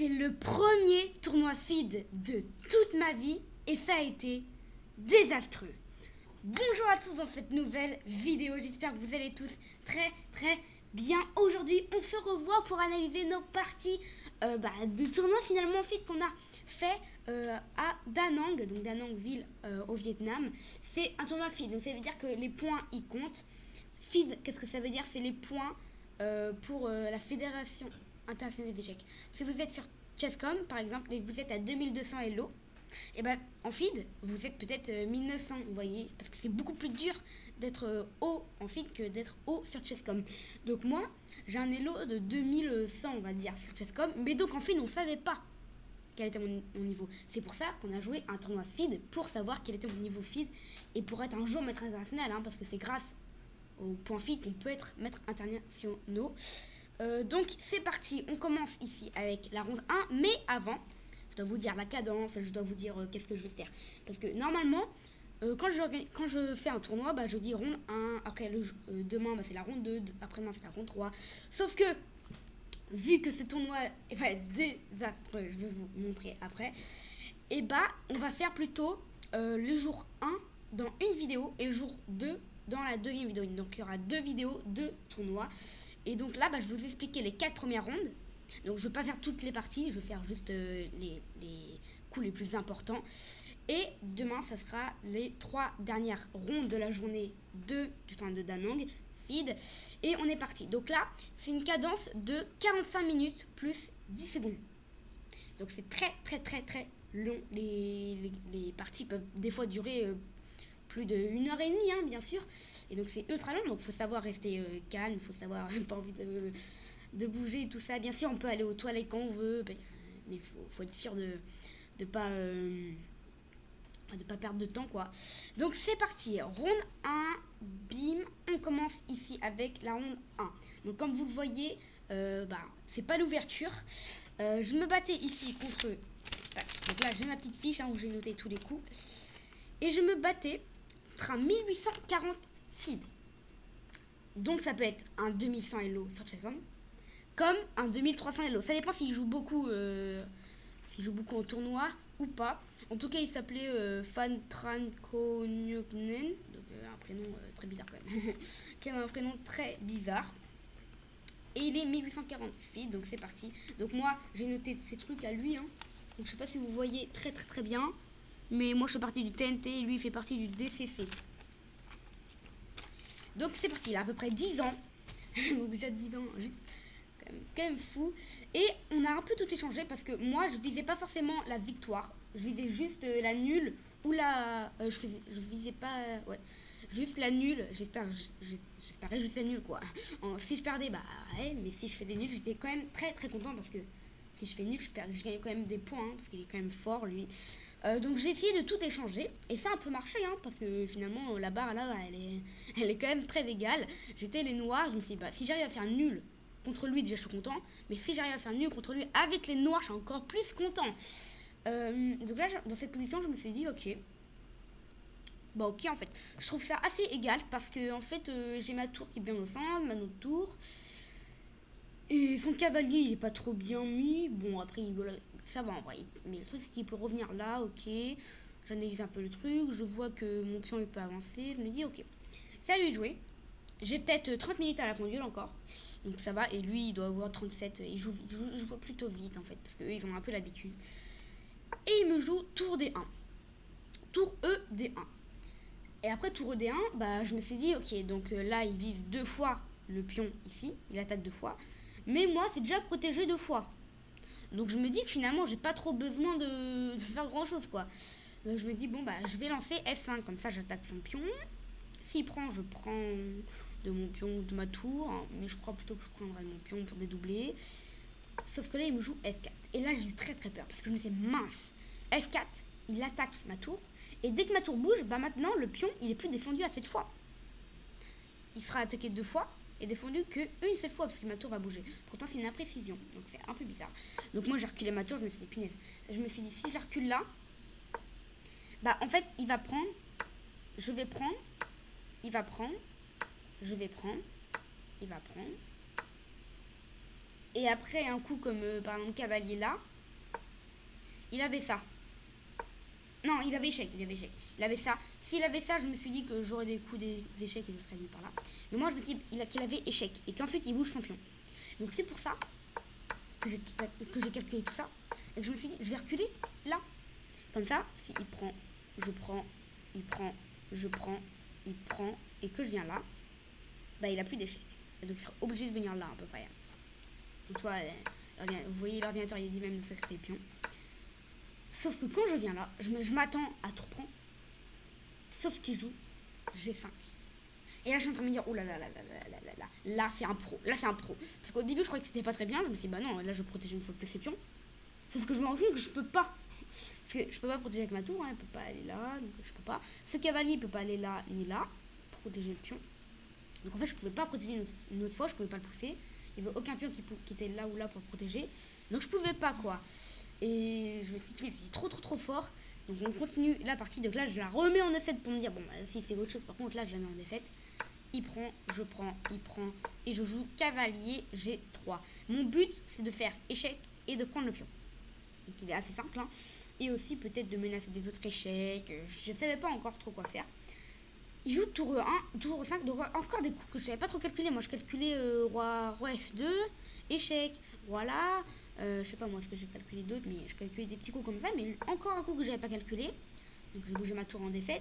C'est le premier tournoi feed de toute ma vie et ça a été désastreux. Bonjour à tous dans cette nouvelle vidéo, j'espère que vous allez tous très bien. Aujourd'hui on se revoit pour analyser nos parties de tournoi finalement feed qu'on a fait à Da Nang, donc Da Nang ville au Vietnam. C'est un tournoi feed, donc ça veut dire que les points y comptent. Feed, qu'est-ce que ça veut dire? C'est les points pour la fédération internationale d'échecs. Si vous êtes sur Chess.com par exemple et que vous êtes à 2200 Elo, et ben en feed vous êtes peut-être 1900, vous voyez, parce que c'est beaucoup plus dur d'être haut en feed que d'être haut sur Chess.com. Donc moi j'ai un Elo de 2100 on va dire sur Chess.com, mais donc en feed on savait pas quel était mon niveau. C'est pour ça qu'on a joué un tournoi feed pour savoir quel était mon niveau feed et pour être un jour maître international, parce que c'est grâce au point feed qu'on peut être maître internationaux. Donc c'est parti, on commence ici avec la ronde 1, mais avant, je dois vous dire la cadence, je dois vous dire qu'est-ce que je vais faire. Parce que normalement, quand je fais un tournoi, je dis ronde 1, après demain c'est la ronde 2, après-demain c'est la ronde 3. Sauf que, vu que ce tournoi va être désastreux, je vais vous montrer après, et on va faire plutôt le jour 1 dans une vidéo et le jour 2 dans la deuxième vidéo. Donc il y aura deux vidéos de tournoi. Et donc là, je vais vous expliquer les 4 premières rondes. Donc je ne vais pas faire toutes les parties, je vais faire juste les coups les plus importants. Et demain, ça sera les 3 dernières rondes de la journée 2 du tournoi de Da Nang feed. Et on est parti. Donc là, c'est une cadence de 45 minutes plus 10 secondes. Donc c'est très long. Les parties peuvent des fois durer plus de 1h30, bien sûr. Et donc c'est ultra long, donc il faut savoir rester calme, il faut savoir pas envie de bouger et tout ça. Bien sûr, on peut aller aux toilettes quand on veut, mais il faut être sûr de pas perdre de temps, quoi. Donc c'est parti, ronde 1, bim, on commence ici avec la ronde 1. Donc comme vous le voyez, c'est pas l'ouverture. Je me battais ici contre eux. Donc là j'ai ma petite fiche où j'ai noté tous les coups. Et je me battais contre un 1840 feed. Donc ça peut être un 2100 Elo sur Chess.com comme un 2300 Elo. Ça dépend s'il joue beaucoup en tournoi ou pas. En tout cas, il s'appelait Fan Tran Konyoknen. Donc un prénom très bizarre quand même. Quand même un prénom très bizarre. Et il est 1840 feed, donc c'est parti. Donc moi, j'ai noté ces trucs à lui. Donc je sais pas si vous voyez très bien. Mais moi je fais partie du TNT et lui il fait partie du DCC. Donc c'est parti, il a à peu près 10 ans. Donc déjà 10 ans, juste quand même fou. Et on a un peu tout échangé parce que moi je visais pas forcément la victoire. Je visais juste la nulle ou la... je visais pas... juste la nulle. J'espérais juste la nulle, quoi. Si je perdais, ouais, mais si je faisais nul, j'étais quand même très content parce que si je fais nul, je gagne quand même des points parce qu'il est quand même fort lui. Donc j'ai essayé de tout échanger et ça a un peu marché, parce que finalement la barre là elle est quand même très égale. J'étais les noirs, je me suis dit si j'arrive à faire nul contre lui déjà je suis content, mais si j'arrive à faire nul contre lui avec les noirs je suis encore plus content. Donc là dans cette position je me suis dit ok en fait je trouve ça assez égal parce que en fait j'ai ma tour qui est bien au centre, ma autre tour. Et son cavalier, il est pas trop bien mis. Bon, après, ça va en vrai. Mais le truc, c'est qu'il peut revenir là, ok. J'analyse un peu le truc. Je vois que mon pion, il peut avancer. Je me dis, ok. C'est à lui de jouer. J'ai peut-être 30 minutes à la pendule encore. Donc ça va. Et lui, il doit avoir 37. Il joue plutôt vite, en fait. Parce qu'eux, ils ont un peu l'habitude. Et il me joue tour D1. Tour E, D1. Et après tour E, D1, je me suis dit, ok. Donc là, il vise 2 fois le pion ici. Il attaque 2 fois. Mais moi, c'est déjà protégé 2 fois. Donc je me dis que finalement, j'ai pas trop besoin de faire grand chose, quoi. Donc je me dis, je vais lancer F5. Comme ça, j'attaque son pion. S'il prend, je prends de mon pion, de ma tour. Mais je crois plutôt que je prendrai mon pion pour dédoubler. Sauf que là, il me joue F4. Et là, j'ai eu très peur. Parce que je me suis dit, mince. F4, il attaque ma tour. Et dès que ma tour bouge, maintenant, le pion, il est plus défendu à cette fois. Il sera attaqué 2 fois. Et défendu que une seule fois parce que ma tour va bouger. Pourtant c'est une imprécision, donc c'est un peu bizarre. Donc moi j'ai reculé ma tour, je me suis dit punaise. Je me suis dit si je recule là, en fait il va prendre, je vais prendre, il va prendre, je vais prendre, il va prendre. Et après un coup comme par exemple cavalier là, il avait ça. Non, il avait échec, il avait ça. S'il avait ça, je me suis dit que j'aurais des coups des échecs et je serais venu par là. Mais moi, je me suis dit qu'il avait échec et qu'ensuite il bouge son pion. Donc c'est pour ça que j'ai calculé tout ça. Et que je me suis dit, je vais reculer là. Comme ça, si il prend, je prends, il prend, je prends, il prend, et que je viens là, bah il a plus d'échec. Donc il sera obligé de venir là à peu près. Donc toi, vous voyez l'ordinateur, il dit même de sacrifier le pion. Sauf que quand je viens là, je m'attends à tout reprendre. Sauf qu'il joue G5. Et là, je suis en train de me dire, oh là là là là là là là, là c'est un pro, là c'est un pro. Parce qu'au début, je croyais que c'était pas très bien. Je me suis dit, bah non, là je protège une fois de plus ses pions. Sauf que je me rends compte que je peux pas. Parce que je peux pas protéger avec ma tour, hein, elle peut pas aller là, donc je peux pas. Ce cavalier il peut pas aller là ni là pour protéger le pion. Donc en fait, je pouvais pas protéger une autre fois, je pouvais pas le pousser. Il y avait aucun pion qui était là ou là pour le protéger. Donc je pouvais pas quoi. Et je me suis dit, c'est trop fort. Donc on continue la partie. Donc là, je la remets en E7 pour me dire, bon, bah, s'il fait autre chose, par contre, là, je la mets en E7. Il prend, je prends, il prend. Et je joue cavalier G3. Mon but, c'est de faire échec et de prendre le pion. Donc il est assez simple. Hein. Et aussi peut-être de menacer des autres échecs. Je ne savais pas encore trop quoi faire. Il joue tour E1, tour E5, donc encore des coups que je savais pas trop calculer. Moi, je calculais roi F2, échec, voilà. Je sais pas moi ce que j'ai calculé d'autres, mais je calculais des petits coups comme ça. Mais encore un coup que j'avais pas calculé. Donc j'ai bougé ma tour en D7.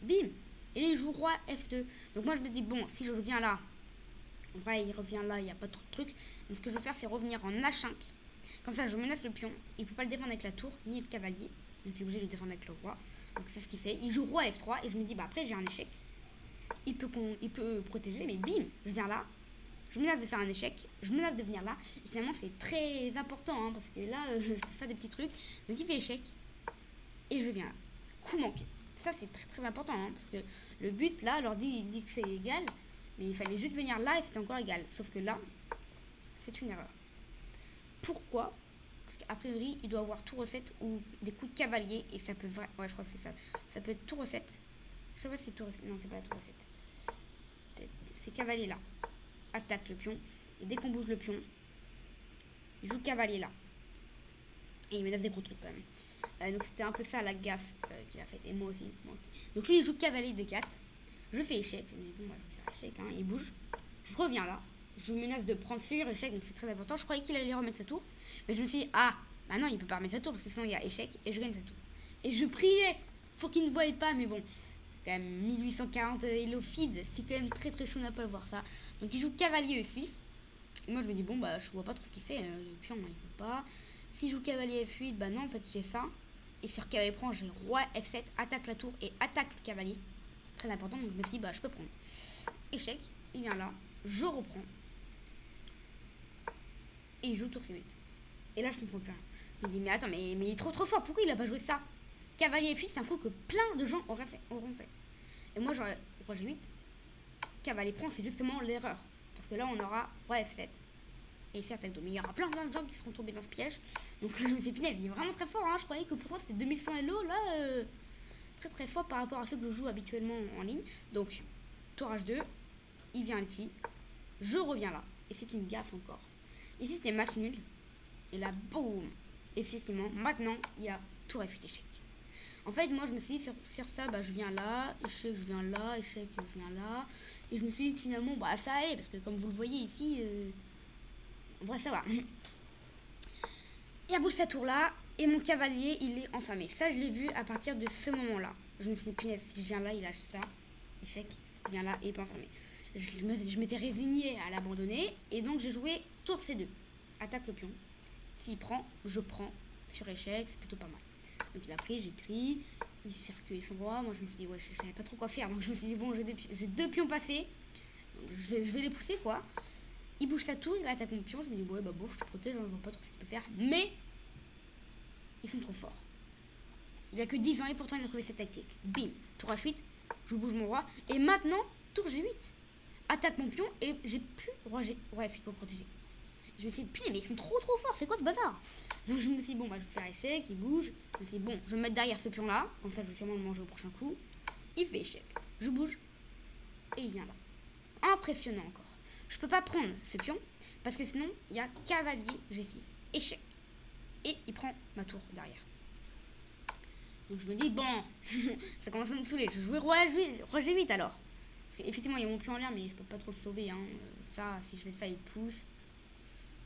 Bim. Et là, il joue roi F2. Donc moi, je me dis, bon, si je reviens là, en vrai, il revient là, il n'y a pas trop de trucs. Donc ce que je vais faire, c'est revenir en H5. Comme ça, je menace le pion. Il peut pas le défendre avec la tour, ni le cavalier. Donc il est obligé de le défendre avec le roi. Donc c'est ce qu'il fait. Il joue roi F3 et je me dis, bah après j'ai un échec. Il peut protéger, mais bim, je viens là. Je menace de faire un échec. Je menace de venir là. Et finalement, c'est très important hein, parce que là, je peux faire des petits trucs. Donc il fait échec. Et je viens là. Coup manqué. Ça, c'est très important hein, parce que le but là, l'ordi il dit que c'est égal. Mais il fallait juste venir là et c'était encore égal. Sauf que là, c'est une erreur. Pourquoi? Parce qu'a priori, il doit avoir tour E7 ou des coups de cavalier. Et ça peut... Ouais, je crois que c'est ça. Ça peut être tour E7. Je sais pas si c'est tour E7. Non, c'est pas tour E7. C'est cavalier là. Attaque le pion. Et dès qu'on bouge le pion, il joue cavalier là. Et il menace des gros trucs quand même. Donc c'était un peu ça la gaffe qu'il a faite. Et moi aussi. Donc lui, il joue cavalier D4. Je fais échec. Je me dis, bon, moi, je vais faire échec. Hein. Il bouge. Je reviens là. Je menace de prendre sur échec, donc c'est très important. Je croyais qu'il allait remettre sa tour. Mais je me suis dit, ah, bah non, il peut pas remettre sa tour parce que sinon il y a échec et je gagne sa tour. Et je priais pour qu'il ne voie pas, mais bon, quand même 1840 Hello Feed, c'est quand même très chaud, on n'a pas le voir ça. Donc il joue cavalier E6. Et moi je me dis, bon, bah je vois pas trop ce qu'il fait. Le pion, il faut pas. S'il joue cavalier F8, bah non, en fait j'ai ça. Et sur cavalier prend, j'ai roi F7, attaque la tour et attaque le cavalier. Très important, donc je me suis dit, bah je peux prendre. Échec, il vient là, je reprends. Et il joue tour C8. Et là, je comprends plus rien. Je me dis, mais attends, mais il est trop fort. Pourquoi il a pas joué ça? Cavalier F8, c'est un coup que plein de gens auront fait. Et moi, j'aurais roi G8. Cavalier prend, c'est justement l'erreur. Parce que là, on aura roi F7. Et c'est attaque. Mais il y aura plein de gens qui seront tombés dans ce piège. Donc je me suis dit, il est vraiment très fort. Hein. Je croyais que pourtant c'était 2100 Elo. Là, très fort par rapport à ceux que je joue habituellement en ligne. Donc, tour H2. Il vient ici. Je reviens là. Et c'est une gaffe encore. Ici, c'était match nul. Et là, boum. Effectivement, maintenant, il y a tour F8 échec. En fait, moi, je me suis dit, sur ça, bah, je viens là, échec, je viens là, échec, je viens là. Et je me suis dit que finalement, bah, ça allait, parce que comme vous le voyez ici, en vrai, ça va. Il bouge sa tour là, et mon cavalier, il est enfamé. Ça, je l'ai vu à partir de ce moment-là. Je me suis dit, punaise, si je viens là, il lâche ça. Échec, il vient là, et il est pas enfamé. Je m'étais résignée à l'abandonner, et donc j'ai joué tour C2. Attaque le pion. S'il prend, je prends sur échec, c'est plutôt pas mal. Donc il a pris, j'ai pris, il fait reculer son roi. Moi je me suis dit, ouais, je savais pas trop quoi faire. Donc je me suis dit, bon, j'ai deux pions passés, donc je vais les pousser quoi. Il bouge sa tour, il attaque mon pion. Je me dis, ouais, bah bof, je te protège, je vois pas trop ce qu'il peut faire. Mais ils sont trop forts. Il a que 10 ans et pourtant il a trouvé cette tactique. Bim, tour H8, je bouge mon roi. Et maintenant, tour G8. Attaque mon pion et j'ai plus roi F8 pour protéger. Je me suis dit, putain, mais ils sont trop forts, c'est quoi ce bazar? Donc je me suis dit, bon, bah je vais faire échec, il bouge. Je me suis dit, bon, je vais me mettre derrière ce pion là, comme ça je vais sûrement le manger au prochain coup. Il fait échec, je bouge, et il vient là. Impressionnant encore. Je peux pas prendre ce pion, Parce que sinon, il y a cavalier G6, échec. Et il prend ma tour derrière. Donc je me dis, bon, ça commence à me saouler. Je jouais roi G8 alors. Parce qu'effectivement, il y a mon pion en l'air, mais je peux pas trop le sauver. Hein. Ça, si je fais ça, il pousse.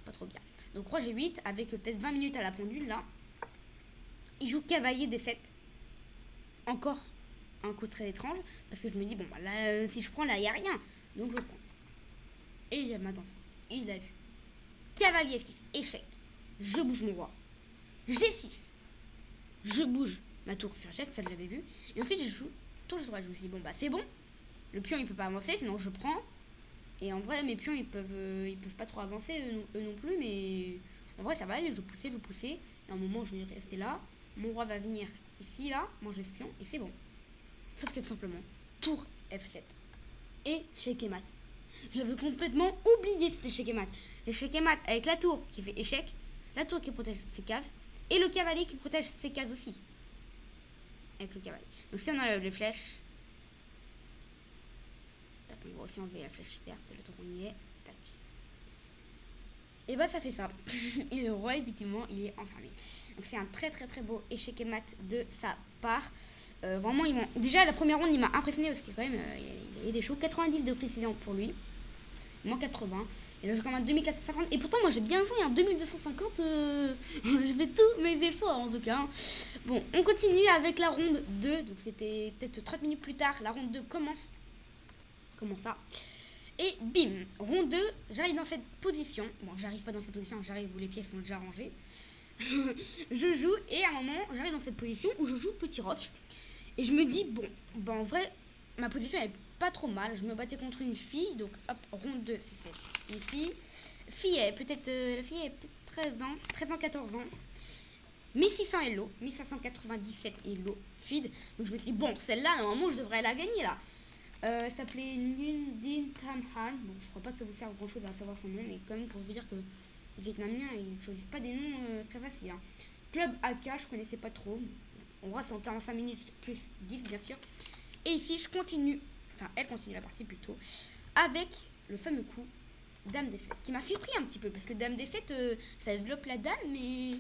Pas trop bien. Donc roi G8, avec peut-être 20 minutes à la pendule, là. Il joue cavalier D7. Encore un coup très étrange. Parce que je me dis, bon, bah, là, si je prends, là, il n'y a rien. Donc je prends. Et il m'attend ça. Il a vu. Cavalier F6, échec. Je bouge mon roi. G6. Je bouge ma tour sur G7, ça je l'avais vu. Et ensuite, je joue tour G3. Je me suis dit, bon, bah, c'est bon. Le pion, il peut pas avancer, sinon je prends. Et en vrai, mes pions, ils peuvent pas trop avancer, eux non plus. Mais en vrai, ça va aller. Je poussais. Et à un moment, je vais rester là. Mon roi va venir ici, là, manger ce pion. Et c'est bon. Sauf que tout simplement, tour F7. Et check et mat. Je l'avais complètement oublié, cet échec et mat. L'échec et mat avec la tour qui fait échec. La tour qui protège ses cases. Et le cavalier qui protège ses cases aussi. Avec le cavalier. Donc si on enlève les flèches. Tac, on va aussi enlever la flèche verte. Le tour on y est. Tac. Et bah ça fait ça. Et le roi effectivement il est enfermé. Donc c'est un très beau échec et mat de sa part. Vraiment déjà la première ronde il m'a impressionné parce que quand même il y a des shows. 90 de précision pour lui. Moins 80. Et là je commence à 2450. Et pourtant moi j'ai bien joué, hein, 2250. Je fais tous mes efforts en tout cas. Hein. Bon, on continue avec la ronde 2. Donc c'était peut-être 30 minutes plus tard. La ronde 2 commence. Comment ça? Et bim, ronde 2, j'arrive dans cette position. Bon, j'arrive pas dans cette position, j'arrive où les pièces sont déjà rangées. Je joue et à un moment, j'arrive dans cette position où je joue petit roch. Et je me dis, bon, bah en vrai, ma position elle est pas trop mal. Je me battais contre une fille, donc hop, ronde 2, c'est une fille. La fille est peut-être 13 ans, 14 ans. 1600 Elo, 1597 Elo, feed. Donc je me suis dit, bon, celle-là, normalement, je devrais la gagner là. Elle s'appelait Nguyen Tham Han. Bon, je crois pas que ça vous serve grand chose à savoir son nom, mais quand même pour vous dire que les Vietnamiens, ils choisissent pas des noms très faciles. Hein. Club AK, je connaissais pas trop. On voit c'est en 45 minutes plus 10 bien sûr. Et ici, je continue, enfin elle continue la partie plutôt, avec le fameux coup Dame D7, qui m'a surpris un petit peu, parce que Dame D7, ça développe la dame, mais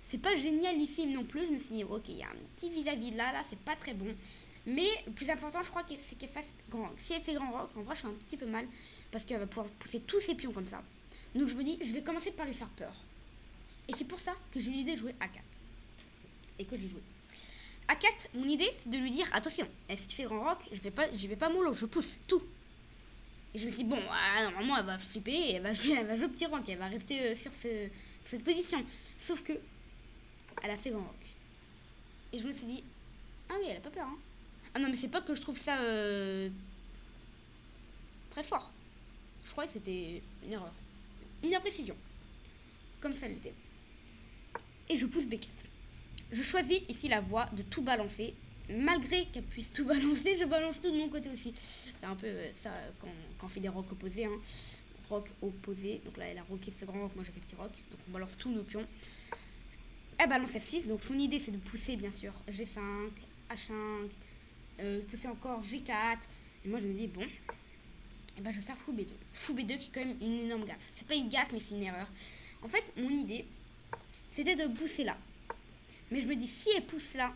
c'est pas génialissime non plus. Je me suis dit, ok, il y a un petit vis-à-vis là, c'est pas très bon. Mais le plus important, je crois, c'est qu'elle fasse grand rock. Si elle fait grand rock, en vrai, je suis un petit peu mal, parce qu'elle va pouvoir pousser tous ses pions comme ça. Donc je me dis, je vais commencer par lui faire peur. Et c'est pour ça que j'ai eu l'idée de jouer A4. Et que j'ai joué. A4, mon idée, c'est de lui dire, attention, si tu fais grand rock, je vais pas mollo, je pousse tout. Et je me suis dit, bon, normalement, elle va flipper, et elle va jouer au petit rock, elle va rester sur cette position. Sauf que, elle a fait grand rock. Et je me suis dit, ah oui, elle a pas peur, hein. Ah non, mais c'est pas que je trouve ça très fort. Je croyais que c'était une erreur. Une imprécision. Comme ça l'était. Et je pousse B4. Je choisis ici la voie de tout balancer. Malgré qu'elle puisse tout balancer, je balance tout de mon côté aussi. C'est un peu ça quand on fait des rocks opposés. Hein. Rock opposé. Donc là, elle a rocké fait grand rock, moi j'ai fait petit rock. Donc on balance tous nos pions. Elle balance F6. Donc son idée c'est de pousser bien sûr G5, H5, pousser encore G4. Et moi je me dis bon, et ben je vais faire fou B2. Fou B2 qui est quand même une énorme gaffe. C'est pas une gaffe mais c'est une erreur. En fait mon idée c'était de pousser là. Mais je me dis si elle pousse là,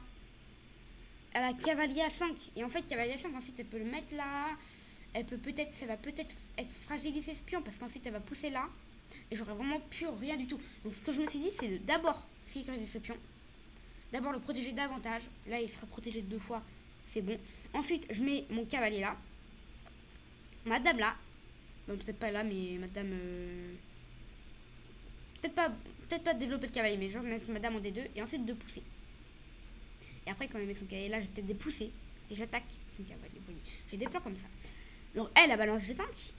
elle a cavalier à 5. Et en fait cavalier à 5 ensuite elle peut le mettre là. Ça va peut-être être fragilisé ce pion parce qu'ensuite elle va pousser là. Et j'aurais vraiment plus rien du tout. Donc ce que je me suis dit c'est de d'abord sécuriser ce pion. D'abord le protéger davantage. Là il sera protégé 2 fois. C'est bon. Ensuite je mets mon cavalier là. Ma dame là. Bon peut-être pas là mais ma dame... Peut-être pas développer le cavalier, mais je vais mettre ma dame en D2 et ensuite de pousser. Et après, quand elle met son cavalier là, je vais peut-être dépousser et j'attaque son cavalier. Vous voyez, j'ai des plans comme ça. Donc elle a balancé G5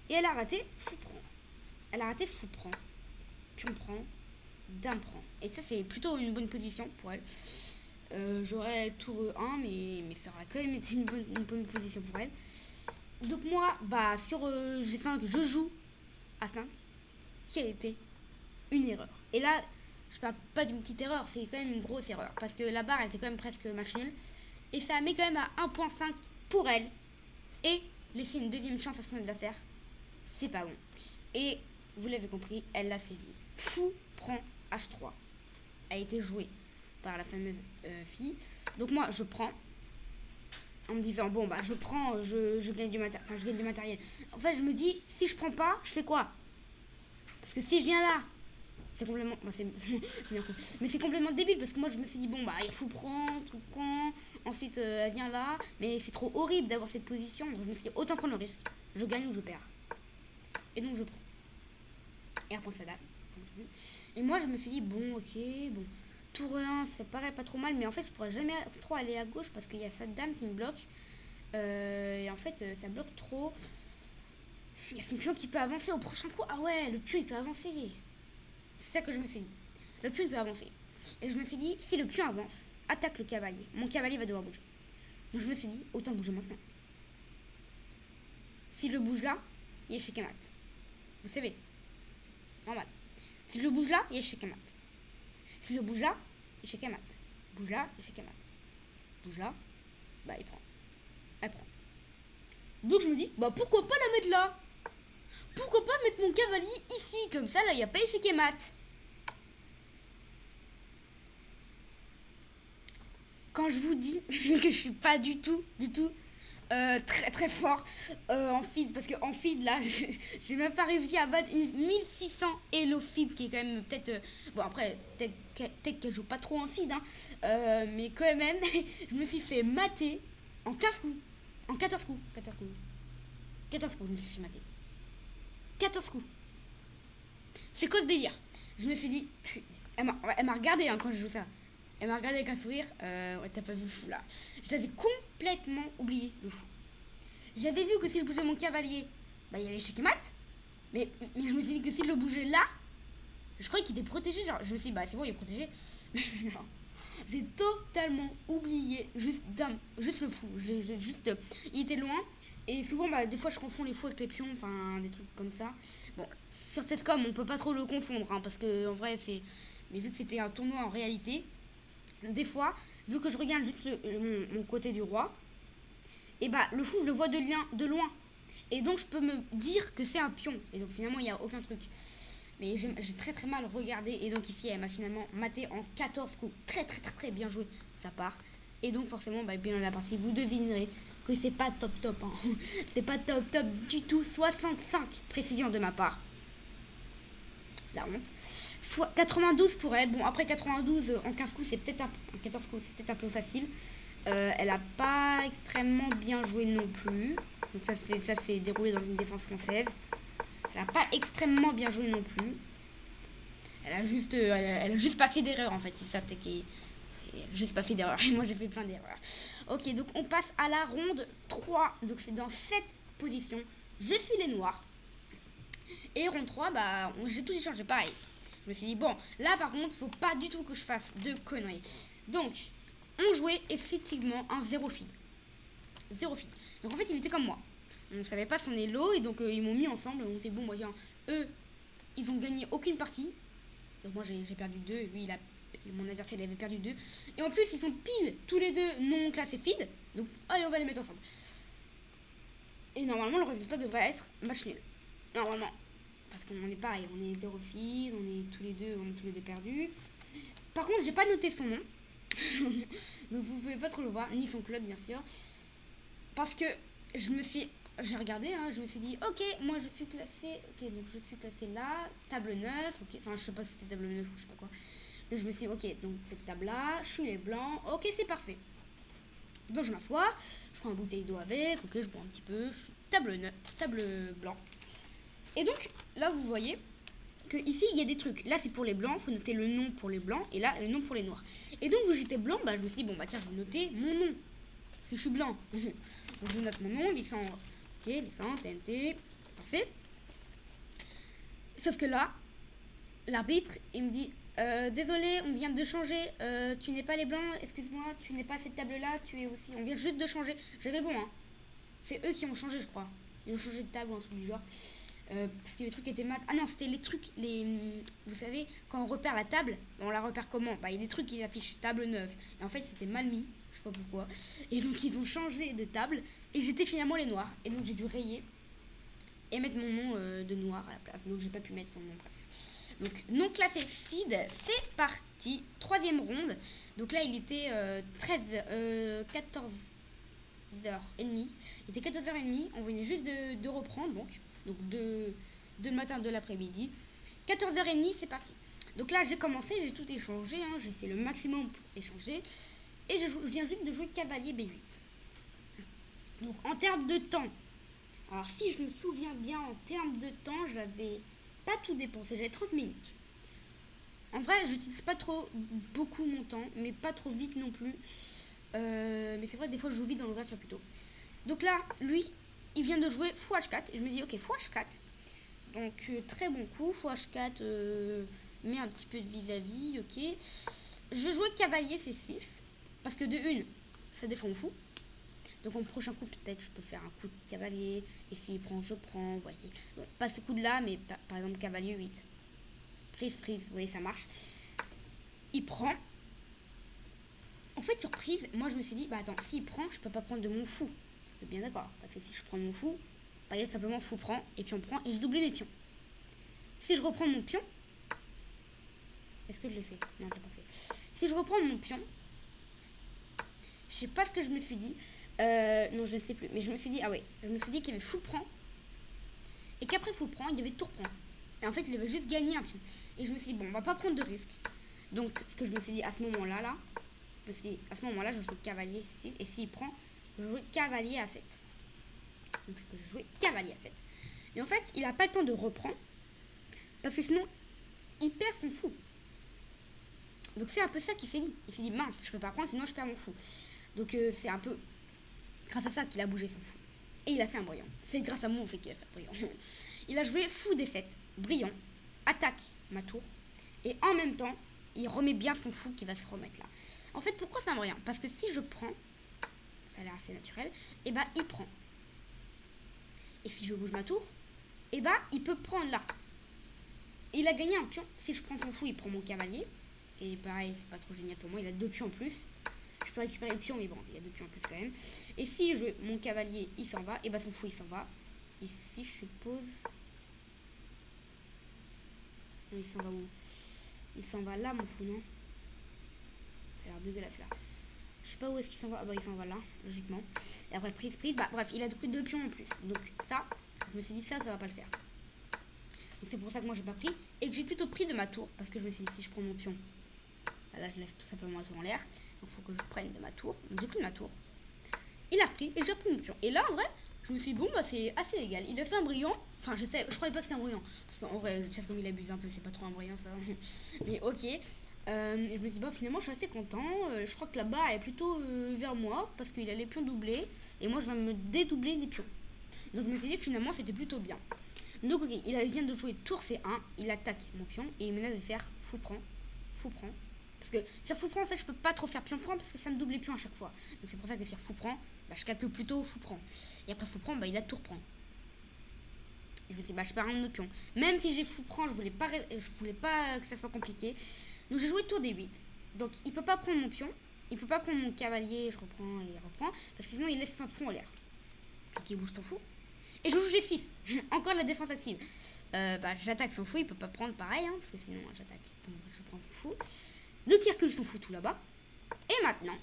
et elle a raté fou prend. Elle a raté fou prend. Pion prend, dame prend. Et ça, c'est plutôt une bonne position pour elle. J'aurais tour 1, mais ça aurait quand même été une bonne position pour elle. Donc moi, bah sur G5, je joue à 5, qui a été une erreur. Et là, je parle pas d'une petite erreur, c'est quand même une grosse erreur. Parce que la barre, elle était quand même presque match nul. Et ça met quand même à 1.5 pour elle. Et laisser une deuxième chance à son adversaire, c'est pas bon. Et vous l'avez compris, elle l'a saisi. Fou prend H3. A été joué par la fameuse fille. Donc moi, je prends en me disant, bon, bah, je prends, je gagne du matériel. Enfin, je gagne du matériel. En fait, je me dis, si je prends pas, je fais quoi? Parce que si je viens là, c'est complètement... Bah, mais c'est complètement débile parce que moi, je me suis dit, bon, bah, il faut prendre, tout prend. Ensuite, elle vient là. Mais c'est trop horrible d'avoir cette position. Donc, je me suis dit, autant prendre le risque. Je gagne ou je perds. Et donc, je prends. Et elle prend sa dame, comme je dis. Et moi, je me suis dit, bon, ok, bon, tour 1, ça paraît pas trop mal, mais en fait, je pourrais jamais trop aller à gauche parce qu'il y a cette dame qui me bloque. Et en fait, ça bloque trop. Il y a son pion qui peut avancer au prochain coup. Ah ouais, le pion, il peut avancer. C'est ça que je me suis dit. Le pion, il peut avancer. Et je me suis dit, si le pion avance, attaque le cavalier. Mon cavalier va devoir bouger. Donc, je me suis dit, autant bouger maintenant. Si je bouge là, il y a checkmate. Vous savez, normal. Si je bouge là, il y a checkmate. Si je bouge là, il y a checkmate. Bouge là, il y a checkmate. Bouge là, bah il prend. Elle prend. Donc je me dis, bah pourquoi pas la mettre là? Pourquoi pas mettre mon cavalier ici? Comme ça, là, il n'y a pas échec et mat. Quand je vous dis que je suis pas du tout très très fort en feed, parce qu'en feed là j'ai même pas réussi à battre une 1600 Elo feed qui est quand même peut-être bon après peut-être qu'elle joue pas trop en feed hein, mais quand même je me suis fait mater en 15 coups, en 14 coups, 14 coups je me suis fait mater 14 coups. C'est quoi ce délire? Je me suis dit putain, elle m'a regardé hein, quand je joue ça. Elle m'a regardé avec un sourire. Ouais, t'as pas vu le fou là. J'avais complètement oublié le fou. J'avais vu que si je bougeais mon cavalier, bah il y avait checkmate. Mais je me suis dit que si je le bougeais là, je croyais qu'il était protégé. Genre, je me suis dit, bah c'est bon, il est protégé. Mais non. J'ai totalement oublié juste le fou. Il était loin. Et souvent, bah, des fois, je confonds les fous avec les pions. Enfin, des trucs comme ça. Bon, sur Chesscom, on peut pas trop le confondre. Hein, parce que en vrai, c'est. Mais vu que c'était un tournoi en réalité. Des fois, vu que je regarde juste mon côté du roi, et bah le fou je le vois de loin. Et donc je peux me dire que c'est un pion. Et donc finalement il n'y a aucun truc. Mais j'ai très très mal regardé. Et donc ici elle m'a finalement maté en 14 coups. Très très très très bien joué sa part. Et donc forcément bah, bien dans la partie vous devinerez que c'est pas top top. Hein. C'est pas top top du tout. 65 précision de ma part. La honte. 92 pour elle. Bon, après 92 en 15 coups, c'est peut-être en 14 coups, c'est peut-être un peu facile. Elle a pas extrêmement bien joué non plus. Donc ça s'est déroulé dans une défense française. Elle a pas extrêmement bien joué non plus. Elle a juste pas fait d'erreur en fait. C'est ça qui juste pas fait d'erreur. Et moi j'ai fait plein d'erreurs. Ok, donc on passe à la ronde 3. Donc c'est dans cette position. Je suis les noirs. Et ronde 3, bah j'ai tout échangé pareil. Je me suis dit, bon, là par contre, faut pas du tout que je fasse de conneries. Donc, on jouait effectivement un 0 feed. 0 feed. Donc en fait, il était comme moi. On ne savait pas son elo et donc ils m'ont mis ensemble. On s'est dit, bon, moi, tiens, eux, ils ont gagné aucune partie. Donc moi, j'ai perdu 2. Lui, mon adversaire, il avait perdu 2. Et en plus, ils sont pile tous les deux non classés feed. Donc, allez, on va les mettre ensemble. Et normalement, le résultat devrait être match nul. Normalement. Parce qu'on est pareil, on est 0 feed, on est tous les deux perdus. Par contre, j'ai pas noté son nom. Donc vous pouvez pas trop le voir, ni son club bien sûr. Parce que j'ai regardé, hein, je me suis dit, ok, moi je suis classé, ok, donc je suis classé là, table 9, ok, enfin je sais pas si c'était table 9 ou je sais pas quoi. Mais je me suis dit, ok, donc cette table là, je suis les blancs, ok, c'est parfait. Donc je m'assois, je prends une bouteille d'eau avec, ok, je bois un petit peu, je suis table blanc. Et donc, là, vous voyez que ici, il y a des trucs. Là, c'est pour les blancs, il faut noter le nom pour les blancs, et là, le nom pour les noirs. Et donc, vu que j'étais blanc, bah, je me suis dit, bon, bah tiens, je vais noter mon nom, parce que je suis blanc. Donc, je note mon nom, licence, ok, licence, TNT, parfait. Sauf que là, l'arbitre, il me dit, désolé, on vient de changer, tu n'es pas les blancs, excuse-moi, tu n'es pas cette table-là, tu es aussi, on vient juste de changer. J'avais bon, hein. C'est eux qui ont changé, je crois. Ils ont changé de table ou un truc du genre. Parce que les trucs étaient mal. Ah non, c'était les trucs, vous savez, quand on repère la table, on la repère comment? Bah, il y a des trucs qui affichent table 9. Et en fait, c'était mal mis, je sais pas pourquoi. Et donc, ils ont changé de table. Et j'étais finalement les noirs. Et donc, j'ai dû rayer et mettre mon nom de noir à la place. Donc j'ai pas pu mettre son nom, bref. Donc non classé feed, c'est parti. Troisième ronde. Donc là il était 14h30. Il était 14h30. On venait juste de reprendre donc de le matin, de l'après-midi. 14h30, c'est parti. Donc là j'ai commencé, j'ai tout échangé, hein, j'ai fait le maximum pour échanger. Et je viens juste de jouer cavalier B8. Donc en termes de temps, alors si je me souviens bien, en termes de temps, j'avais pas tout dépensé, j'avais 30 minutes. En vrai, j'utilise pas trop beaucoup mon temps, mais pas trop vite non plus. Mais c'est vrai, des fois je joue vite dans le gacha plutôt. Donc là, lui, il vient de jouer fou H4. Et je me dis, ok, fou H4. Donc très bon coup, fou H4, met un petit peu de vis-à-vis, ok. Je jouais cavalier C6, parce que de une, ça défend fou. Donc en prochain coup, peut-être je peux faire un coup de cavalier. Et s'il prend, je prends, vous voyez. Bon, pas ce coup de là, mais par exemple cavalier 8. Prise, vous voyez, ça marche. Il prend. En fait, surprise, moi je me suis dit, bah attends, s'il prend, je peux pas prendre de mon fou. Vous êtes bien d'accord? Parce que si je prends mon fou, par exemple, simplement fou prend, et puis on prend, et je double mes pions. Si je reprends mon pion, est-ce que je l'ai fait? Non, je l'ai pas fait. Si je reprends mon pion, je sais pas ce que je me suis dit. Non, je ne sais plus. Mais je me suis dit, ah ouais, je me suis dit qu'il y avait fou prend. Et qu'après fou prend, il y avait tour prend. Et en fait, il avait juste gagné un pion. Et je me suis dit, bon, on va pas prendre de risque. Donc, ce que je me suis dit à ce moment-là, je me suis dit, à ce moment-là, je joue cavalier 6. Et s'il prend, je joue cavalier à 7. Donc, c'est que je jouais cavalier à 7. Et en fait, il a pas le temps de reprendre. Parce que sinon, il perd son fou. Donc, c'est un peu ça qu'il s'est dit. Il s'est dit, mince, je peux pas prendre, sinon je perds mon fou. Donc, c'est un peu grâce à ça qu'il a bougé son fou. Et il a fait un brillant. C'est grâce à moi en fait qu'il a fait un brillant. Il a joué fou D7, brillant, attaque ma tour. Et en même temps, il remet bien son fou qui va se remettre là. En fait, pourquoi c'est un brillant? Parce que si je prends, ça a l'air assez naturel, et bah il prend. Et si je bouge ma tour, et bah il peut prendre là. Et il a gagné un pion. Si je prends son fou, il prend mon cavalier. Et pareil, c'est pas trop génial pour moi, il a 2 pions en plus. Je peux récupérer le pion, mais bon, il y a 2 pions en plus quand même. Et si je mon cavalier, il s'en va, et bah son fou, il s'en va. Ici, je suppose. Non, il s'en va où? Il s'en va là, mon fou, non? Ça a l'air dégueulasse là. Je sais pas où est-ce qu'il s'en va. Ah bah, il s'en va là, logiquement. Et après, prise. Bah, bref, il a pris 2 pions en plus. Donc, ça, je me suis dit, ça va pas le faire. Donc, c'est pour ça que moi, j'ai pas pris. Et que j'ai plutôt pris de ma tour. Parce que je me suis dit, si je prends mon pion, bah là, je laisse tout simplement ma tour en l'air. Donc, il faut que je prenne de ma tour. Donc, j'ai pris ma tour. Il a repris et j'ai repris mon pion. Et là, en vrai, je me suis dit, bon, bah, c'est assez égal. Il a fait un brillant. Enfin, je croyais pas que c'était un brillant. Parce qu'en vrai, chasse comme il abuse un peu, c'est pas trop un brillant, ça. Mais ok. Et je me suis dit, bah, finalement, je suis assez content. Je crois que la barre est plutôt vers moi. Parce qu'il a les pions doublés. Et moi, je vais me dédoubler les pions. Donc, je me suis dit que finalement, c'était plutôt bien. Donc, ok, il vient de jouer tour C1. Il attaque mon pion. Et il menace de faire fou prend. Fou prend. Parce que faire fou prend, en fait, je peux pas trop faire pion prend parce que ça me double les pions à chaque fois. Donc c'est pour ça que faire fou prend, bah, je calcule plutôt fou prend. Et après fou prend, bah, il a tour prend. Et je me suis dit, bah, je perds un autre pion. Même si j'ai fou prend, je voulais pas que ça soit compliqué. Donc j'ai joué tour D8. Donc il peut pas prendre mon pion. Il peut pas prendre mon cavalier, je reprends et il reprend. Parce que sinon il laisse son fou en l'air. Donc il bouge son fou. Et je joue G6. Encore la défense active. Bah, j'attaque son fou, il peut pas prendre pareil. Hein, parce que sinon j'attaque. Je prends son fou. Donc il recule son fou tout là-bas. Et maintenant,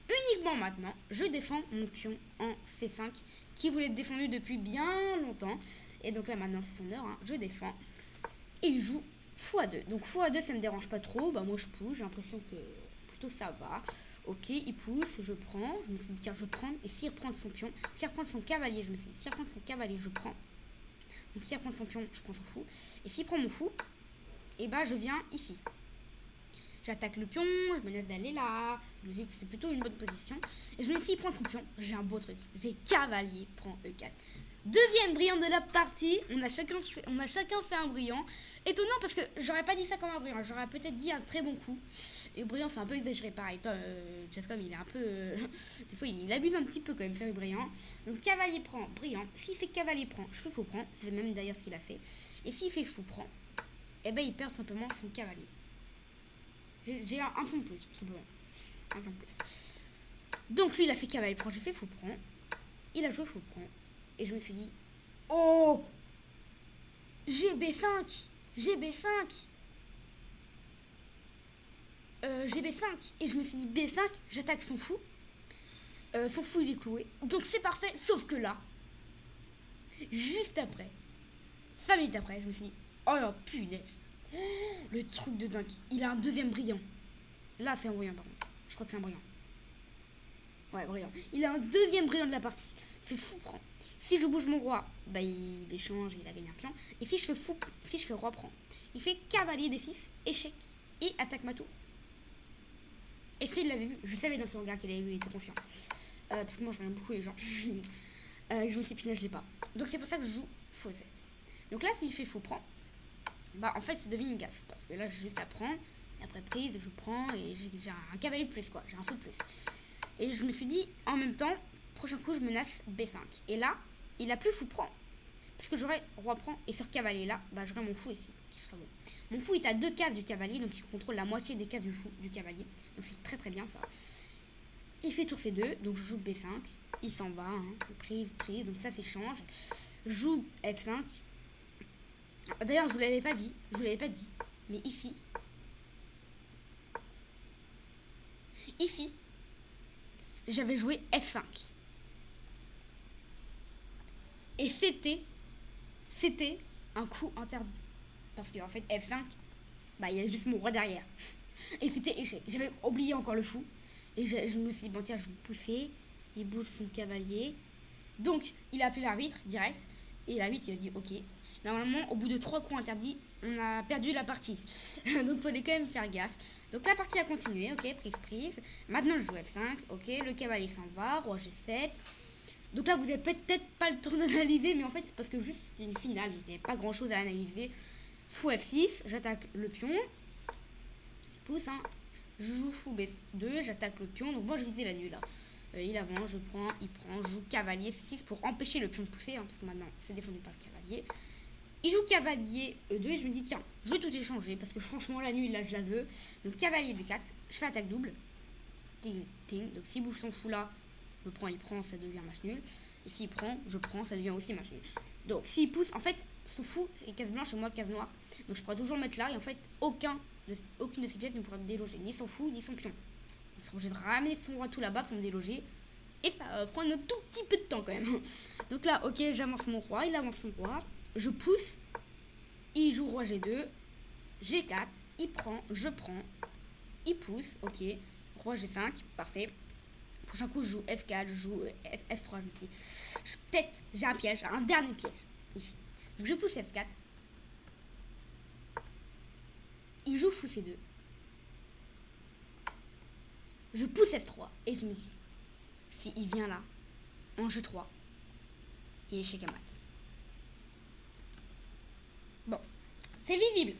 uniquement maintenant, je défends mon pion en C5 qui voulait être défendu depuis bien longtemps. Et donc là maintenant c'est son heure, hein, je défends. Et il joue fou A2. Donc fou A2 ça me dérange pas trop. Bah moi je pousse, j'ai l'impression que plutôt ça va. Ok, il pousse, je prends. Je me suis dit tiens je prends. Et s'il reprend son pion, s'il reprend son cavalier, je me suis dit s'il reprend son cavalier, je prends. Donc s'il reprend son pion, je prends son fou. Et s'il prend mon fou, et bah je viens ici. J'attaque le pion, je menace d'aller là. Je me dis que c'était plutôt une bonne position. Et je me dis, s'il prend son pion, j'ai un beau truc. J'ai cavalier, prend E4. Deuxième brillant de la partie. On a chacun fait un brillant. Étonnant parce que j'aurais pas dit ça comme un brillant. J'aurais peut-être dit un très bon coup. Et brillant, c'est un peu exagéré pareil. Toi, Chascom, il est un peu. Des fois, il abuse un petit peu quand même sur les brillants. Donc, cavalier prend, brillant. S'il fait cavalier prend, je fais fou prend. C'est même d'ailleurs ce qu'il a fait. Et s'il fait fou prend, eh ben, il perd simplement son cavalier. J'ai un point de plus, simplement. Un point de plus. Donc lui, il a fait cavalier prend, j'ai fait fou prend. Il a joué fou prend. Et je me suis dit, oh, J'ai B5. J'ai B5. J'ai B5. Et je me suis dit B5, j'attaque son fou. Son fou il est cloué. Donc c'est parfait, sauf que là, juste après, 5 minutes après, je me suis dit, oh la punaise. Le truc de dingue. Il a un deuxième brillant. Là c'est un brillant par contre. Je crois que c'est un brillant. Ouais, brillant. Il a un deuxième brillant de la partie. Fait fou prend. Si je bouge mon roi, bah il échange, il a gagné un pion. Et si je fais fou, si je fais roi prend, il fait cavalier D6, échec et attaque ma tour. Et ça il l'avait vu. Je savais dans son regard qu'il avait vu, il était confiant. Parce que moi je regarde beaucoup les gens. Je me suis dit, je l'ai pas. Donc c'est pour ça que je joue faux 7. Donc là s'il fait faux prend, bah en fait ça devient une gaffe. Parce que là juste à prendre, et après prise, je prends et j'ai un cavalier de plus quoi, j'ai un fou de plus. Et je me suis dit, en même temps, prochain coup, je menace B5. Et là, il a plus fou prend. Parce que j'aurais roi prend. Et sur cavalier là, bah j'aurais mon fou ici. Qui sera bon. Mon fou est à 2 cases du cavalier. Donc il contrôle la moitié des cases du fou du cavalier. Donc c'est très très bien ça. Il fait tour C2. Donc je joue B5. Il s'en va. Hein. Prise, prise. Donc ça s'échange. Je joue F5. D'ailleurs, je vous l'avais pas dit. Je vous l'avais pas dit. Mais ici. Ici. J'avais joué F5. Et c'était un coup interdit. Parce qu'en fait, F5, bah il y a juste mon roi derrière. Et c'était échec. J'avais oublié encore le fou. Et je me suis dit, bon tiens, je vais pousser. Il bouge son cavalier. Donc, il a appelé l'arbitre direct. Et l'arbitre, il a dit, ok. Normalement, au bout de 3 coups interdits, on a perdu la partie. Donc, il fallait quand même faire gaffe. Donc, la partie a continué. Ok, prise. Maintenant, je joue F5. Ok, le cavalier s'en va. Roi G7. Donc là, vous n'avez peut-être pas le temps d'analyser. Mais en fait, c'est parce que juste, c'était une finale. Donc, il n'y avait pas grand-chose à analyser. Fou F6. J'attaque le pion. Pousse, hein. Je joue fou B2. J'attaque le pion. Donc, moi, je visais la nuit, là. Il avance, je prends, il prend. Je joue cavalier C6 pour empêcher le pion de pousser. Hein, parce que maintenant, c'est défendu par le cavalier. Il joue cavalier E2 et je me dis tiens, je vais tout échanger parce que franchement la nuit là je la veux. Donc cavalier D4, je fais attaque double. Ting, ting. Donc s'il bouge son fou là, je prends, il prend, ça devient match nul. Et s'il prend, je prends, ça devient aussi match nul. Donc s'il pousse, en fait, son fou est case blanche et moi case noire. Donc je pourrais toujours le mettre là et en fait aucune de ces pièces ne pourra me déloger, ni son fou, ni son pion. Il sera obligé de ramener son roi tout là-bas pour me déloger. Et ça va prendre un tout petit peu de temps quand même. Donc là, ok, j'avance mon roi, il avance son roi. Je pousse, il joue roi G2, G4, il prend, je prends, il pousse, ok, roi G5, parfait. Prochain coup, je joue F4, je joue F3, je me dis, peut-être j'ai un piège, un dernier piège, ici. Donc je pousse F4, il joue fou C2, je pousse F3, et je me dis, si il vient là, en G3, il est échec à mat. Bon, c'est visible.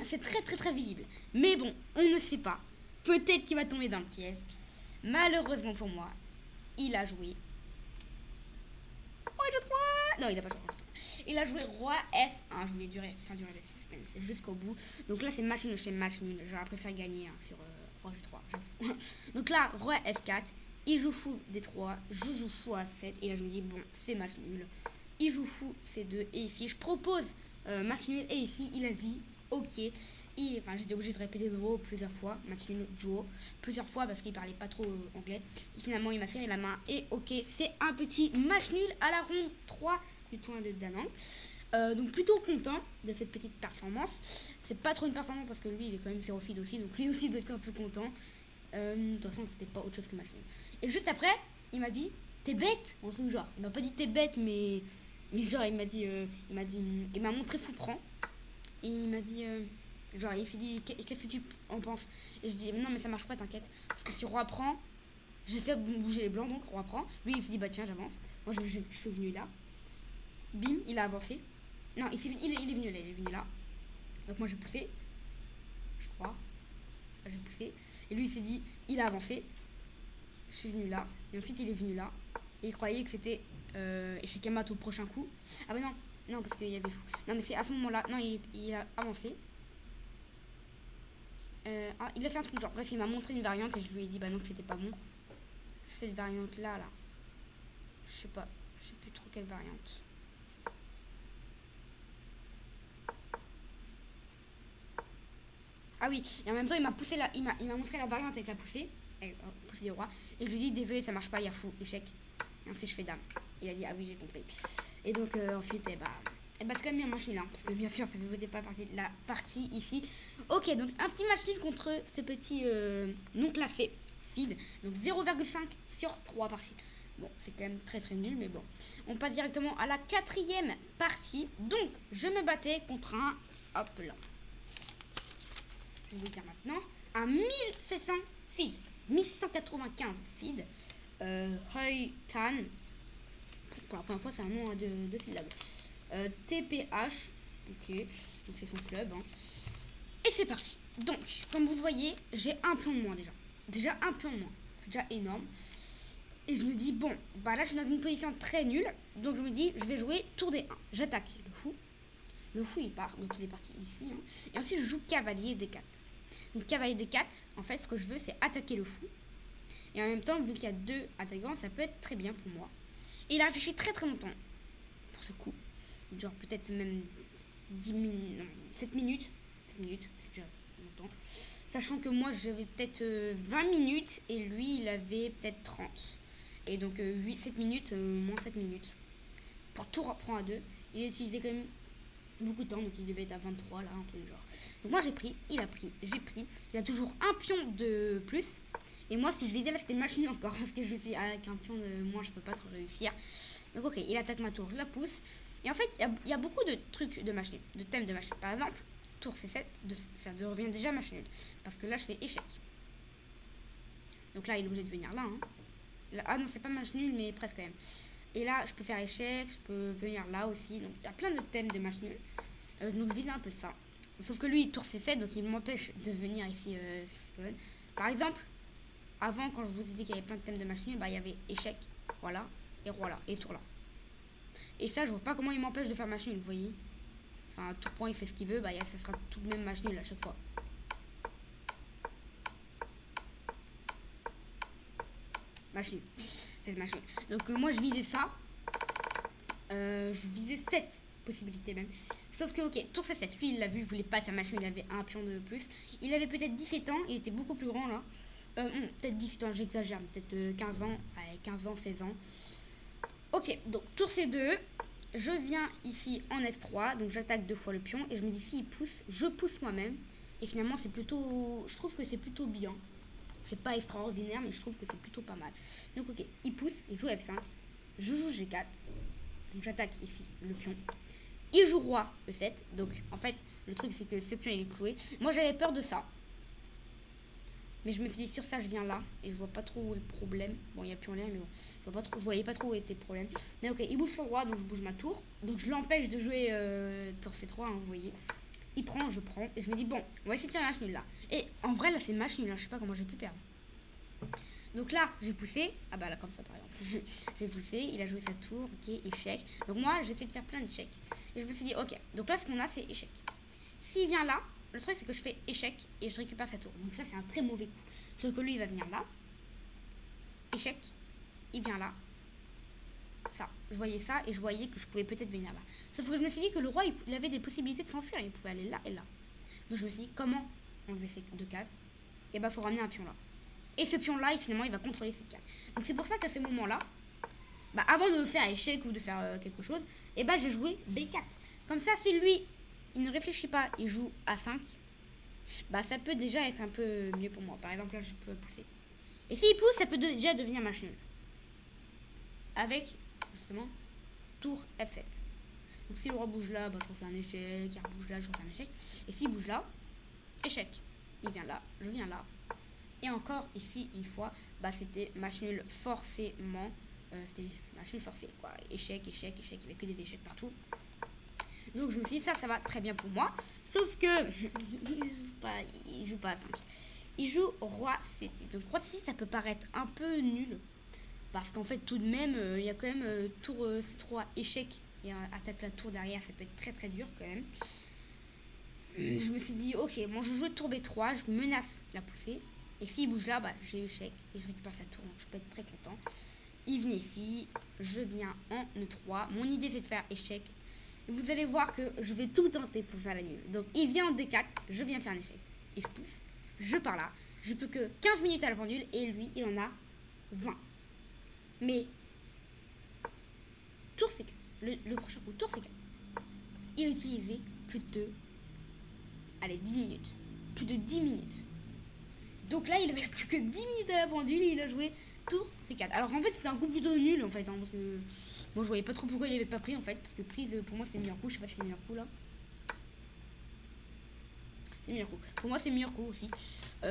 C'est très très très visible. Mais bon, on ne sait pas. Peut-être qu'il va tomber dans le piège. Malheureusement pour moi, il a joué roi G3. Non, il a pas joué roi G3. Il a joué roi F1. Je voulais faire durer le suspense jusqu'au bout. Donc là, c'est match nul chez match nul. J'aurais préféré gagner hein, sur roi G3. Donc là, roi F4. Il joue fou D3. Je joue fou A7. Et là, je me dis, bon, c'est match nul. Il joue fou C2. Et ici, je propose match nul. Et ici, il a dit ok. Et enfin, j'étais obligée de répéter Zoro plusieurs fois. Match nul, duo. Plusieurs fois parce qu'il parlait pas trop anglais. Et finalement, il m'a serré la main. Et ok, c'est un petit match nul à la ronde 3 du tournoi de Danang. Donc plutôt content de cette petite performance. C'est pas trop une performance parce que lui, il est quand même zérophile aussi. Donc lui aussi doit être un peu content. De toute façon, c'était pas autre chose que match nul. Et juste après, il m'a dit t'es bête, un truc genre. Il m'a pas dit t'es bête, mais genre il m'a montré fou prend. Et il m'a dit genre il s'est dit qu'est-ce que tu en penses. Et je dis non mais ça marche pas, t'inquiète, parce que si roi prend, j'ai fait bouger les blancs, donc roi prend. Lui il s'est dit bah tiens j'avance. Moi je suis venu là. Bim, il a avancé. Non, il est venu là, il est venu là. Donc moi j'ai poussé, je crois. J'ai poussé. Et lui il s'est dit il a avancé. Je suis venu là. Et ensuite il est venu là. Et il croyait que c'était échec à mat au prochain coup. Ah bah non, non parce qu'il y avait fou. Non mais c'est à ce moment-là. Non, il a avancé. Il a fait un truc genre, bref, il m'a montré une variante et je lui ai dit bah non que c'était pas bon. Cette variante là. Je sais pas, je sais plus trop quelle variante. Ah oui, et en même temps, il m'a montré la variante avec la poussée, poussée du roi. Et je lui dis, désolé, ça marche pas, il y a fou, échec. Et ensuite, je fais dame. Il a dit, ah oui, j'ai compris. Et donc, ensuite, c'est quand même un match nul, hein, parce que bien sûr, ça ne faisait pas partie de la partie ici. Ok, donc un petit match nul contre ces petits non classés, feed. Donc 0,5 sur 3 parties. Bon, c'est quand même très très nul, mais bon. On passe directement à la 4e partie. Donc, je me battais contre un, hop là. Je vais vous dire maintenant, un 1700 feed. 1695 feed. Tan. Pour la première fois, c'est un nom de syllabes. TPH. Ok, donc c'est son club. Hein. Et c'est parti. Donc, comme vous voyez, j'ai un pion de moins déjà. Déjà un pion de moins. C'est déjà énorme. Et je me dis, bon, bah là, je suis dans une position très nulle. Donc, je me dis, je vais jouer tour des 1. J'attaque le fou. Le fou, il part. Donc, il est parti ici. Hein. Et ensuite, je joue cavalier D4. Donc, cavalier D4, en fait, ce que je veux, c'est attaquer le fou. Et en même temps, vu qu'il y a 2 attaquants, ça peut être très bien pour moi. Et il a réfléchi très très longtemps pour ce coup. Genre, peut-être même 10 minutes, non, 7 minutes. 7 minutes, c'est déjà longtemps. Sachant que moi, j'avais peut-être 20 minutes et lui, il avait peut-être 30. Et donc 7 minutes, moins 7 minutes. Pour tout reprendre à 2. Il a utilisé quand même beaucoup de temps, donc il devait être à 23 là, un truc genre. Donc moi j'ai pris, il a pris, j'ai pris. Il a toujours un pion de plus. Et moi ce que je visais là c'était machine encore. Parce que je me suis dit, avec un pion de moins je peux pas trop réussir. Donc ok, il attaque ma tour, je la pousse. Et en fait il y a beaucoup de trucs de machine, de thèmes de machine. Par exemple, tour C7, ça devient déjà machine. Parce que là je fais échec. Donc là il est obligé de venir là. Hein. Là, ah non, c'est pas match nul, mais presque quand même. Et là, je peux faire échec, je peux venir là aussi. Donc, il y a plein de thèmes de match nul. Donc, je vise un peu ça. Sauf que lui, il tourne C7, donc il m'empêche de venir ici. Par exemple, avant, quand je vous ai dit qu'il y avait plein de thèmes de match nul, bah, il y avait échec, voilà, et roi là, et tour là. Et ça, je vois pas comment il m'empêche de faire match nul, vous voyez. Enfin, tout point, il fait ce qu'il veut, bah, ça sera tout de même match nul à chaque fois. Machine. C'est machine. Donc moi je visais ça. Je visais 7 possibilités même. Sauf que ok, tour C7, lui il l'a vu, il voulait pas faire machine, il avait un pion de plus. Il avait peut-être 17 ans, il était beaucoup plus grand là. Peut-être 17 ans, j'exagère, peut-être 15 ans, allez, 15 ans, 16 ans. Ok, donc tour C2, je viens ici en F3, donc j'attaque 2 fois le pion et je me dis s'il pousse, je pousse moi-même. Et finalement c'est plutôt, je trouve que c'est plutôt bien. C'est pas extraordinaire, mais je trouve que c'est plutôt pas mal. Donc ok, il pousse, il joue F5, je joue G4, donc j'attaque ici le pion. Il joue roi E7, donc en fait, le truc c'est que ce pion il est cloué. Moi j'avais peur de ça. Mais je me suis dit sur ça je viens là, et je vois pas trop où est le problème. Bon il y a pion l'air, mais bon, je voyais pas trop où était le problème. Mais ok, il bouge son roi, donc je bouge ma tour. Donc je l'empêche de jouer tour C3, hein, vous voyez. Il prend, je prends, et je me dis bon, on va essayer de faire un match nul là. Et en vrai là c'est match nul, hein, je sais pas comment j'ai pu perdre. Donc là j'ai poussé, ah bah là comme ça par exemple, j'ai poussé, il a joué sa tour, ok, échec. Donc moi j'essaie de faire plein d'échecs. Et je me suis dit ok, donc là ce qu'on a c'est échec. S'il vient là, le truc c'est que je fais échec et je récupère sa tour. Donc ça c'est un très mauvais coup. Sauf que lui il va venir là, échec, il vient là. Ça, je voyais ça et je voyais que je pouvais peut-être venir là. Sauf que je me suis dit que le roi il avait des possibilités de s'enfuir, il pouvait aller là et là. Donc je me suis dit comment enlever ces deux cases. Et bah faut ramener un pion là. Et ce pion là finalement il va contrôler ces cases. Donc c'est pour ça qu'à ce moment là, bah, avant de faire échec ou de faire quelque chose, et bah j'ai joué B4. Comme ça si lui il ne réfléchit pas, il joue A5, bah ça peut déjà être un peu mieux pour moi. Par exemple là je peux pousser. Et s'il pousse ça peut déjà devenir match nul. Avec justement tour F7. Donc si le roi bouge là, bah, je refais un échec, il bouge là, je refais un échec. Et s'il bouge là, échec. Il vient là, je viens là. Et encore ici, une fois, bah, c'était match nul forcément. C'était match nul forcé, quoi. Échec, échec, échec, il n'y avait que des échecs partout. Donc je me suis dit, ça va très bien pour moi. Sauf que, il joue pas à 5. Il joue roi C6. Donc roi C6, ça peut paraître un peu nul. Parce qu'en fait, tout de même, il y a quand même tour C3 échec et attaque la tour derrière, ça peut être très très dur quand même. Je me suis dit, ok, bon, je joue tour B3, je menace la poussée. Et s'il bouge là, bah, j'ai échec et je récupère sa tour, donc je peux être très content. Il vient ici, je viens en E3. Mon idée, c'est de faire échec. Et vous allez voir que je vais tout tenter pour faire la nulle. Donc, il vient en D4, je viens faire un échec. et je pousse, je pars là. J'ai plus que 15 minutes à la pendule et lui, il en a 20. Mais tour C4, le prochain coup, tour C4, il a utilisé plus de, allez, 10 minutes. Plus de 10 minutes. Donc là, il avait plus que 10 minutes à la pendule et il a joué tour C4. Alors en fait, c'était un coup plutôt nul en fait, hein, parce que bon, je voyais pas trop pourquoi il avait pas pris en fait, parce que prise pour moi c'était meilleur coup. Je sais pas si c'est meilleur coup là. C'est meilleur coup. Pour moi, c'est meilleur coup aussi.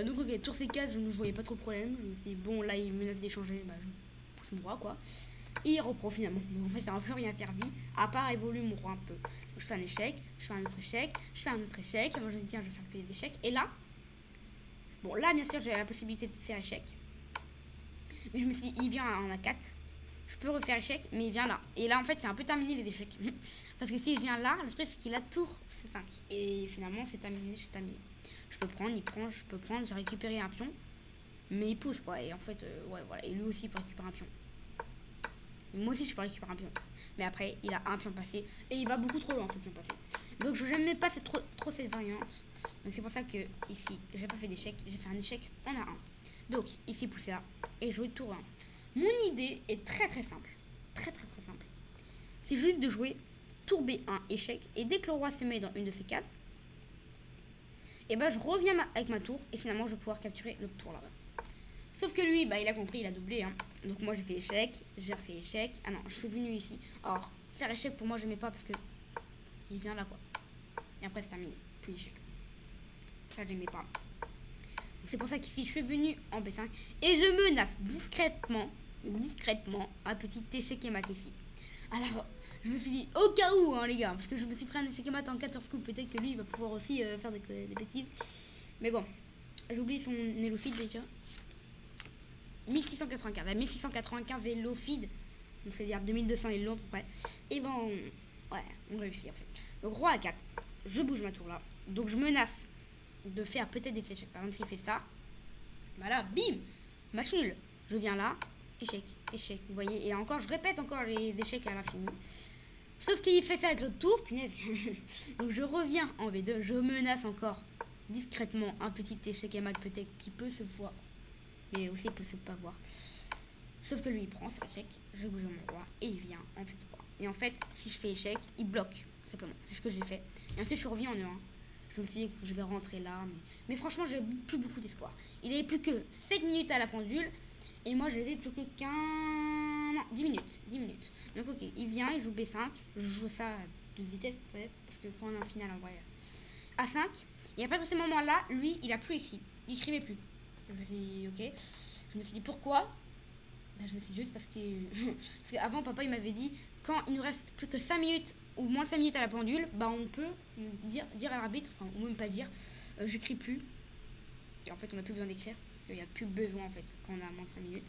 Donc ok, tour C4, je ne voyais pas trop de problème. Je me suis dit, bon, là il menace d'échanger, bah je pousse mon roi quoi. Et il reprend finalement. Donc en fait, ça n'a un peu rien servi, à part évoluer mon roi un peu. Donc, je fais un échec, je fais un autre échec, je fais un autre échec. Et moi je me dis, tiens, je vais faire que les échecs. Et là, bon, là bien sûr, j'avais la possibilité de faire échec. Mais je me suis dit, il vient en A4. Je peux refaire échec, mais il vient là. Et là, en fait, c'est un peu terminé les échecs. Parce que si je viens là, le truc, c'est qu'il a tour C5. Et finalement, c'est terminé, je suis terminé. Je peux prendre, il prend, je peux prendre, j'ai récupéré un pion. Mais il pousse, quoi. Et en fait, ouais, voilà. Et lui aussi, il peut récupérer un pion. Et moi aussi, je peux récupérer un pion. Mais après, il a un pion passé. Et il va beaucoup trop loin, ce pion passé. Donc, je n'aimais pas trop cette variante. Donc, c'est pour ça que, ici, j'ai pas fait d'échec. J'ai fait un échec en A1. Donc, ici, pousser là. Et jouer tour 1. Mon idée est très simple. Très simple. C'est juste de jouer tour B1 échec. Et dès que le roi se met dans une de ces cases, et ben je reviens avec ma tour. Et finalement je vais pouvoir capturer le tour là-bas. Sauf que lui, bah il a compris, il a doublé. Hein. Donc moi j'ai fait échec. J'ai refait échec. Ah non, je suis venu ici. Alors faire échec pour moi j'aimais pas parce que il vient là quoi. Et après c'est terminé. Puis échec. Ça j'aimais pas. C'est pour ça qu'ici je suis venu en B5 et je menace discrètement un petit échec et mat ici. Alors je me suis dit au cas où hein, les gars, parce que je me suis pris un échec et mat en 14 coups, peut-être que lui il va pouvoir aussi faire des bêtises. Mais bon, j'ai oublié son elo feed déjà. 1695, à 1695 elo feed, donc c'est-à-dire 2200 elo à peu près. Et bon, ouais, on réussit en fait. Donc roi à 4, je bouge ma tour là, donc je menace de faire peut-être des échecs. Par exemple, s'il fait ça, bah là, bim, match nul. Je viens là, échec, échec, vous voyez. Et encore, je répète encore les échecs à l'infini. Sauf qu'il fait ça avec l'autre tour, punaise. Donc je reviens en V2, je menace encore discrètement un petit échec et mat peut-être qui peut se voir, mais aussi peut se pas voir. Sauf que lui, il prend sur échec, je bouge mon roi et il vient en fait 3. Et en fait, si je fais échec, il bloque, simplement. C'est ce que j'ai fait. Et ensuite, je reviens en E1. Je me suis dit que je vais rentrer là, mais franchement, j'ai plus beaucoup d'espoir. Il avait plus que 7 minutes à la pendule, et moi, j'avais plus que 15... Non, 10 minutes, 10 minutes. Donc, ok, il vient, il joue B5, je joue ça à toute vitesse, peut-être, parce que quand on est en finale, en vrai, A5, et après, dans ces moments-là, lui, il a plus écrit, il écrivait plus. Je me suis dit, ok, je me suis dit, pourquoi? Ben, je me suis dit juste parce qu'avant, papa, il m'avait dit, quand il nous reste plus que 5 minutes ou moins de 5 minutes à la pendule, bah on peut dire à l'arbitre, enfin, ou même pas dire, j'écris plus. Et en fait, on n'a plus besoin d'écrire, parce qu'il n'y a plus besoin en fait quand on a moins de 5 minutes.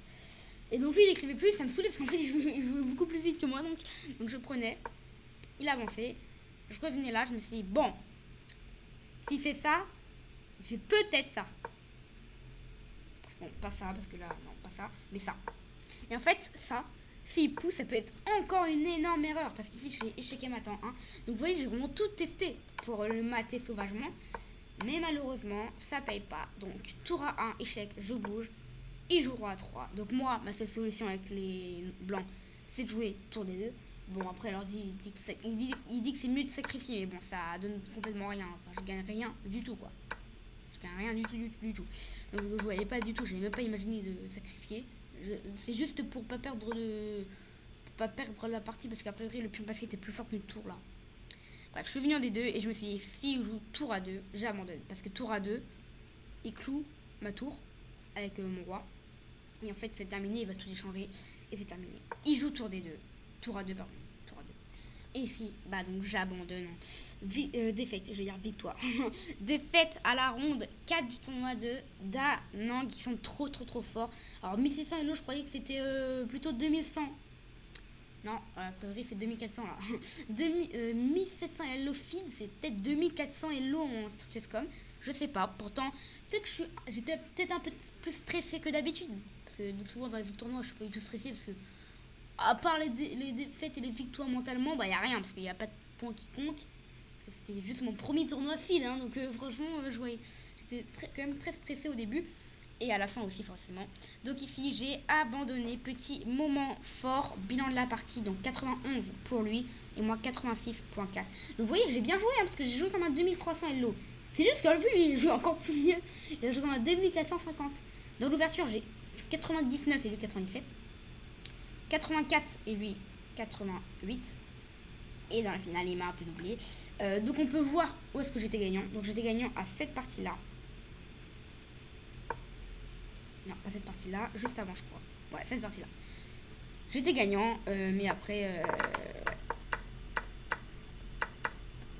Et donc lui, il écrivait plus, ça me saoulait parce qu'en fait, il jouait beaucoup plus vite que moi, donc je prenais, il avançait, je revenais là, je me suis dit, bon, s'il fait ça, j'ai peut-être ça. Bon, pas ça, parce que là, non, pas ça, mais ça. Et en fait, ça, s'il pousse, ça peut être encore une énorme erreur. Parce qu'ici, je fais échec et mat en 1. Donc, vous voyez, j'ai vraiment tout testé pour le mater sauvagement. Mais malheureusement, ça paye pas. Donc, tour à 1, échec, je bouge. Il joue roi à 3. Donc, moi, ma seule solution avec les blancs, c'est de jouer tour des 2. Bon, après, alors, il dit que c'est mieux de sacrifier. Mais bon, ça donne complètement rien. Enfin, je gagne rien du tout, quoi. Je gagne rien du tout. Donc, je voyais pas du tout. J'avais même pas imaginé de sacrifier. C'est juste pour pas perdre la partie parce qu'après le pion passé était plus fort qu'une tour là. Bref, je suis venu en D2 et je me suis dit si je joue tour à 2, j'abandonne parce que tour à 2, il cloue ma tour avec mon roi et en fait c'est terminé, il va tout échanger et c'est terminé. Il joue tour D2, tour à 2 pardon, tour à 2. Et ici, bah donc j'abandonne. Défaite, je vais dire victoire. Défaite à la ronde 4 du tournoi de Da Nang qui sont trop forts. Alors 1600 elo, je croyais que c'était plutôt 2100. Non, a priori c'est 2400 là. 1700 elo feed, c'est peut-être 2400 elo en chesscom. Je sais pas, pourtant peut-être que j'étais peut-être un peu plus stressé que d'habitude. Parce que souvent dans les autres tournois je suis pas du tout stressé parce que à part les défaites et les victoires mentalement, bah y a rien parce qu'il n'y a pas de points qui comptent. C'était juste mon premier tournoi feed, hein, donc franchement, j'étais j'étais quand même très stressée au début. Et à la fin aussi forcément. Donc ici j'ai abandonné, petit moment fort, bilan de la partie, donc 91 pour lui et moi 86.4. Donc vous voyez que j'ai bien joué parce que j'ai joué comme un 2300 Hello. C'est juste que lui il joue encore plus mieux, il a joué comme un 2450. Dans l'ouverture j'ai 99 et lui 97, 84 et lui 88. Et dans la finale il m'a un peu doublé. Donc on peut voir où est-ce que j'étais gagnant. Donc j'étais gagnant à cette partie là. Non, pas cette partie-là, juste avant, je crois. Ouais, cette partie-là. J'étais gagnant, mais après,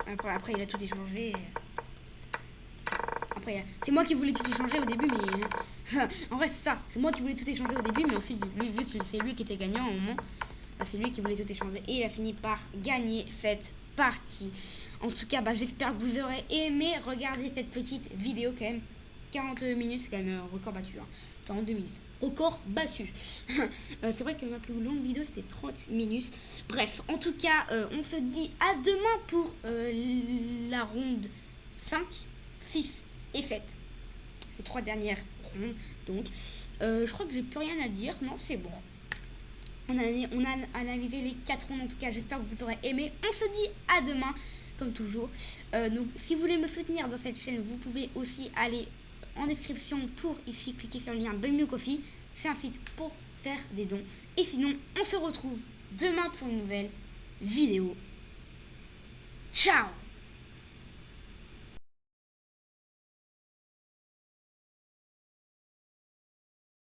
après, il a tout échangé. Après, c'est moi qui voulais tout échanger au début, mais... en vrai, c'est ça. C'est moi qui voulais tout échanger au début, mais ensuite, vu que c'est lui qui était gagnant au moment, bah, c'est lui qui voulait tout échanger. Et il a fini par gagner cette partie. En tout cas, bah, j'espère que vous aurez aimé regarder cette petite vidéo quand même. 40 minutes, c'est quand même un record battu. 42 minutes. Record battu. C'est vrai que ma plus longue vidéo, c'était 30 minutes. Bref, en tout cas, on se dit à demain pour la ronde 5, 6 et 7. Les 3 dernières rondes. Donc, je crois que j'ai plus rien à dire. Non, c'est bon. On a analysé les 4 rondes. En tout cas, j'espère que vous aurez aimé. On se dit à demain, comme toujours. Donc, si vous voulez me soutenir dans cette chaîne, vous pouvez aussi aller en description pour ici cliquer sur le lien Buy Me Coffee. C'est un site pour faire des dons. Et sinon, on se retrouve demain pour une nouvelle vidéo. Ciao!